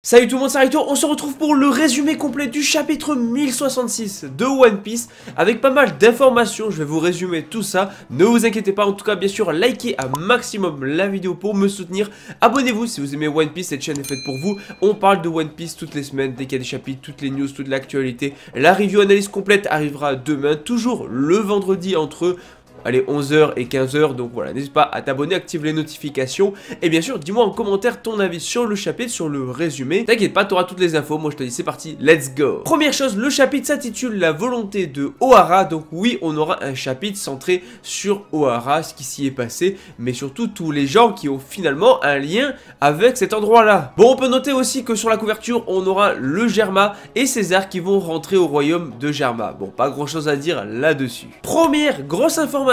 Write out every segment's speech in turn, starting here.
Salut tout le monde, c'est Rito, on se retrouve pour le résumé complet du chapitre 1066 de One Piece avec pas mal d'informations, je vais vous résumer tout ça, ne vous inquiétez pas, en tout cas bien sûr likez un maximum la vidéo pour me soutenir, abonnez-vous si vous aimez One Piece, cette chaîne est faite pour vous, on parle de One Piece toutes les semaines, dès qu'il y a des chapitres, toutes les news, toute l'actualité, la review analyse complète arrivera demain, toujours le vendredi entre... Allez, 11h et 15h, donc voilà, n'hésite pas à t'abonner, active les notifications. Et bien sûr, dis-moi en commentaire ton avis sur le chapitre, sur le résumé. T'inquiète pas, t'auras toutes les infos, moi je te dis c'est parti, let's go. Première chose, le chapitre s'intitule La volonté de Ohara. Donc oui, on aura un chapitre centré sur Ohara, ce qui s'y est passé, mais surtout tous les gens qui ont finalement un lien avec cet endroit-là. Bon, on peut noter aussi que sur la couverture, on aura le Germa et César qui vont rentrer au royaume de Germa. Bon, pas grand-chose à dire là-dessus. Première grosse information,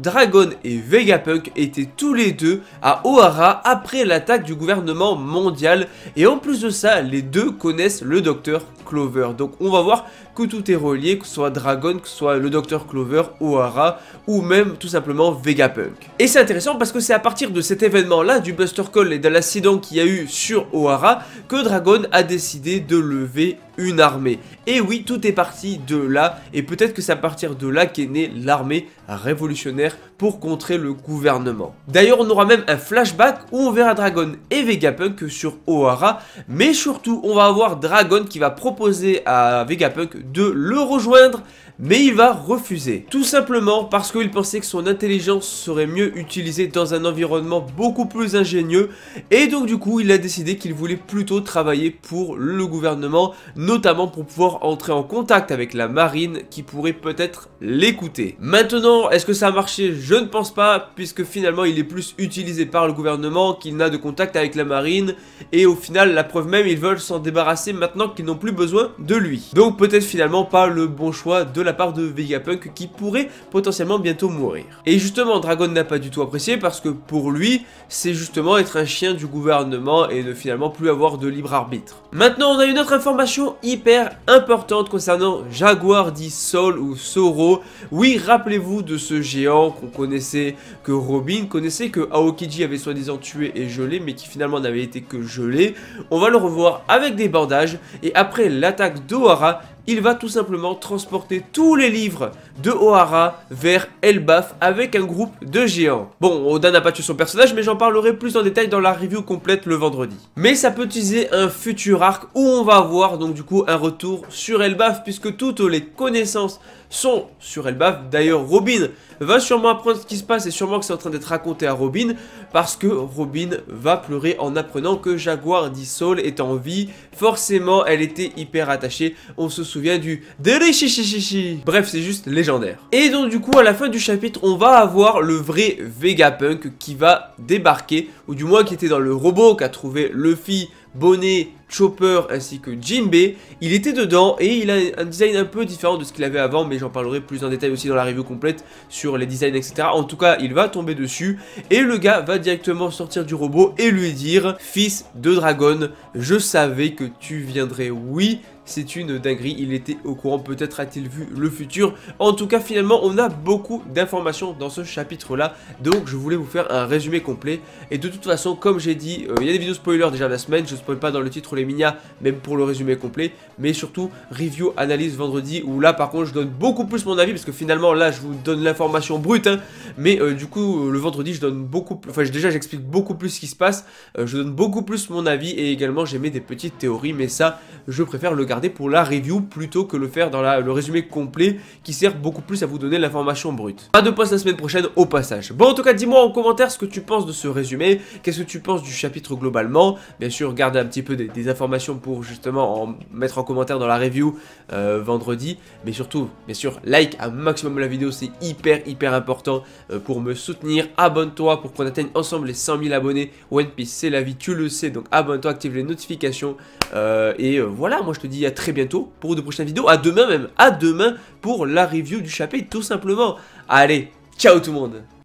Dragon et Vegapunk étaient tous les deux à Ohara après l'attaque du gouvernement mondial et en plus de ça, les deux connaissent le docteur Clover. Donc on va voir que tout est relié, que ce soit Dragon, que ce soit le docteur Clover, Ohara ou même tout simplement Vegapunk. Et c'est intéressant parce que c'est à partir de cet événement là, du Buster Call et de l'accident qu'il y a eu sur Ohara, que Dragon a décidé de lever une armée. Et oui, tout est parti de là, et peut-être que c'est à partir de là qu'est née l'armée révolutionnaire pour contrer le gouvernement. D'ailleurs, on aura même un flashback où on verra Dragon et Vegapunk sur Ohara, mais surtout, on va avoir Dragon qui va proposer à Vegapunk de le rejoindre, mais il va refuser. Tout simplement parce qu'il pensait que son intelligence serait mieux utilisée dans un environnement beaucoup plus ingénieux, et donc du coup, il a décidé qu'il voulait plutôt travailler pour le gouvernement, notamment pour pouvoir entrer en contact avec la marine qui pourrait peut-être l'écouter. Maintenant, est-ce que ça a marché? Je ne pense pas, puisque finalement il est plus utilisé par le gouvernement qu'il n'a de contact avec la marine, et au final, la preuve même, ils veulent s'en débarrasser maintenant qu'ils n'ont plus besoin de lui. Donc peut-être finalement pas le bon choix de la part de Vegapunk qui pourrait potentiellement bientôt mourir. Et justement, Dragon n'a pas du tout apprécié parce que pour lui, c'est justement être un chien du gouvernement et ne finalement plus avoir de libre arbitre. Maintenant, on a une autre information hyper importante concernant Jaguar dit Soul ou Zoro. Oui, rappelez-vous de ce géant qu'on connaissait, que Robin connaissait, que Aokiji avait soi-disant tué et gelé, mais qui finalement n'avait été que gelé. On va le revoir avec des bandages, et après l'attaque d'Ohara, il va tout simplement transporter tous les livres de Ohara vers Elbaf avec un groupe de géants. Bon, Oda n'a pas tué son personnage, mais j'en parlerai plus en détail dans la review complète le vendredi. Mais ça peut utiliser un futur arc où on va avoir donc du coup un retour sur Elbaf, puisque toutes les connaissances sont sur Elbaf. D'ailleurs, Robin va sûrement apprendre ce qui se passe et sûrement que c'est en train d'être raconté à Robin, parce que Robin va pleurer en apprenant que Jaguar dit Soul est en vie. Forcément, elle était hyper attachée. On se souvient du Derishishi. Bref, c'est juste légendaire. Et donc du coup, à la fin du chapitre, on va avoir le vrai Vegapunk qui va débarquer, ou du moins qui était dans le robot qu'a trouvé Luffy, Bonnet, Chopper ainsi que Jinbei. Il était dedans et il a un design un peu différent de ce qu'il avait avant, mais j'en parlerai plus en détail aussi dans la review complète sur les designs, etc. En tout cas, il va tomber dessus et le gars va directement sortir du robot et lui dire: fils de Dragon, je savais que tu viendrais. Oui, c'est une dinguerie, il était au courant, peut-être a-t-il vu le futur. En tout cas, finalement, on a beaucoup d'informations dans ce chapitre-là, donc je voulais vous faire un résumé complet. Et de toute façon, comme j'ai dit, il y a des vidéos spoilers déjà la semaine, je ne spoil pas dans le titre les minas, même pour le résumé complet, mais surtout, review, analyse vendredi, où là, par contre, je donne beaucoup plus mon avis, parce que finalement, là, je vous donne l'information brute, hein, mais du coup, le vendredi, je donne beaucoup plus, enfin, déjà, j'explique beaucoup plus ce qui se passe, je donne beaucoup plus mon avis, et également, j'émets des petites théories, mais ça, je préfère le garder pour la review plutôt que le faire dans le résumé complet qui sert beaucoup plus à vous donner l'information brute. Pas de post la semaine prochaine au passage. Bon, en tout cas, dis-moi en commentaire ce que tu penses de ce résumé, qu'est-ce que tu penses du chapitre globalement. Bien sûr, garde un petit peu des informations pour justement en mettre en commentaire dans la review vendredi, mais surtout, bien sûr, like un maximum la vidéo, c'est hyper important pour me soutenir. Abonne-toi pour qu'on atteigne ensemble les 100 000 abonnés. One Piece, c'est la vie, tu le sais, donc abonne-toi, active les notifications voilà, moi je te dis à très bientôt pour de prochaines vidéos, à demain même, à demain pour la review du chapitre tout simplement. Allez, ciao tout le monde.